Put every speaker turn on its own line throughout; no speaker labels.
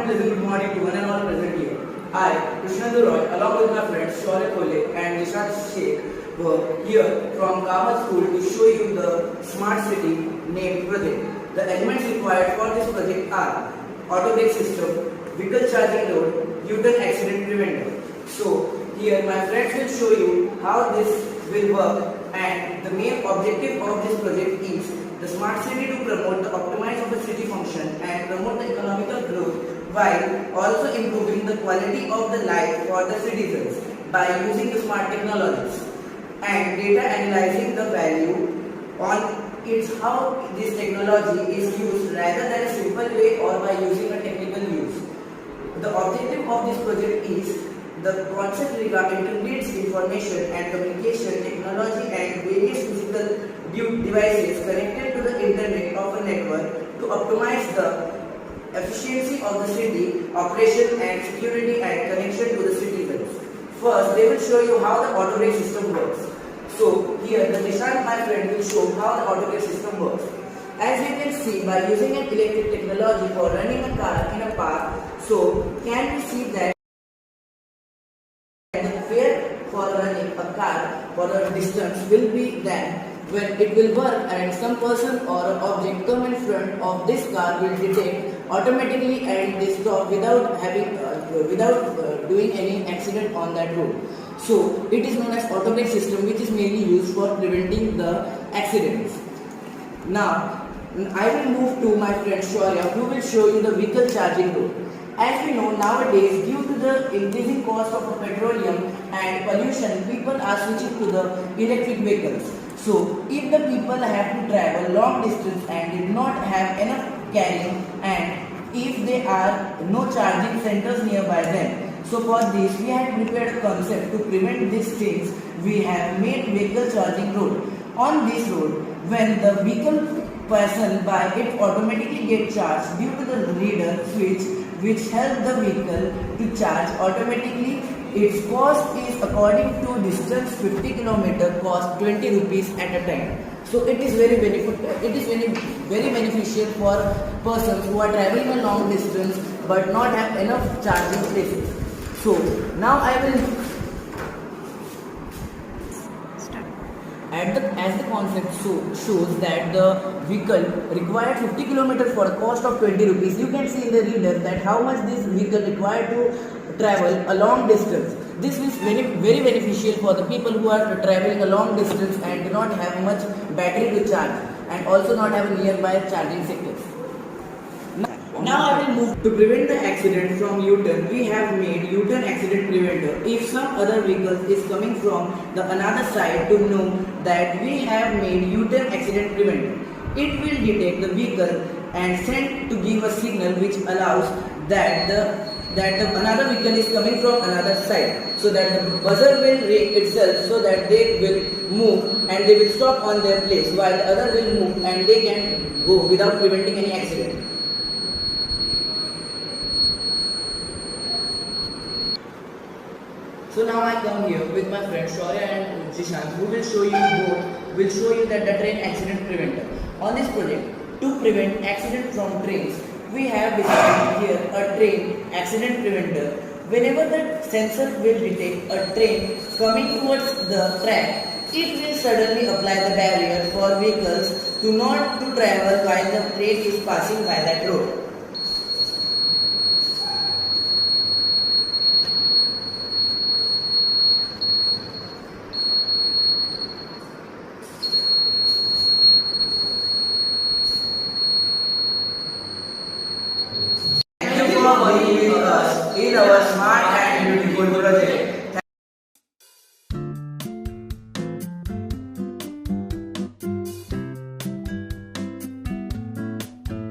and pleasant good morning to one and all present here. I, Krishnendu Roy, along with my friends Shaurya Kole and Nishant Sheikh, were here from Kama School to show you the smart city named project. The elements required for this project are auto brake system, vehicle charging load, U-turn accident preventer. So here my friends will show you how this will work, and the main objective of this project is the smart city to promote the optimize of the city function and promote the economical growth while also improving the quality of the life for the citizens by using the smart technologies and data analyzing the value on its how this technology is used rather than a simple way or by using a technical use. The objective of this project is the concept regarding internet information and communication technology and various physical devices connected to the internet of a network to optimize the efficiency of the city operation and security and connection to the citizens. First, they will show you how the auto brake system works. So here the Nishant, my friend, will show how the auto brake system works. As you can see, by using an electric technology for running a car in a park, so can we see that the fare for running a car for a distance will be then when it will work and some person or object come in front of this car will detect automatically and they stop without doing any accident on that road. So it is known as auto brake system, which is mainly used for preventing the accidents. Now I will move to my friend Shaurya, who will show you the vehicle charging load. As we know, nowadays, due to the increasing cost of petroleum and pollution, people are switching to the electric vehicles. So, if the people have to travel long distance and did not have enough carrying, and if there are no charging centers nearby them, so for this we have prepared a concept to prevent these things. We have made vehicle charging road. On this road, when the vehicle person by it automatically get charged due to the reader switch which help the vehicle to charge automatically. Its cost is according to distance 50 km cost 20 rupees at a time. So it is very beneficial for persons who are traveling a long distance but not have enough charging places. So now I will as the concept shows that the vehicle required 50 km for a cost of 20 rupees. You can see in the reader that how much this vehicle required to travel a long distance. This is very beneficial for the people who are traveling a long distance and do not have much battery to charge and also not have a nearby charging sectors. Now I will move to prevent the accident from U-turn. We have made U-turn accident preventer. If some other vehicle is coming from the another side, to know that we have made U-turn accident preventer. It will detect the vehicle and send to give a signal which allows that the another vehicle is coming from another side, so that the buzzer will ring itself so that they will move and they will stop on their place while the other will move and they can go without preventing any accident. So now I come here with my friend Shaurya and Jishan, who will show you that the train accident preventer. On this project, to prevent accident from trains, we have designed here a train accident preventer. Whenever the sensor will detect a train coming towards the track, it will suddenly apply the barrier for vehicles to not to travel while the train is passing by that road. Thank you for being with us in our smart and beautiful project.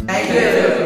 Thank you everyone.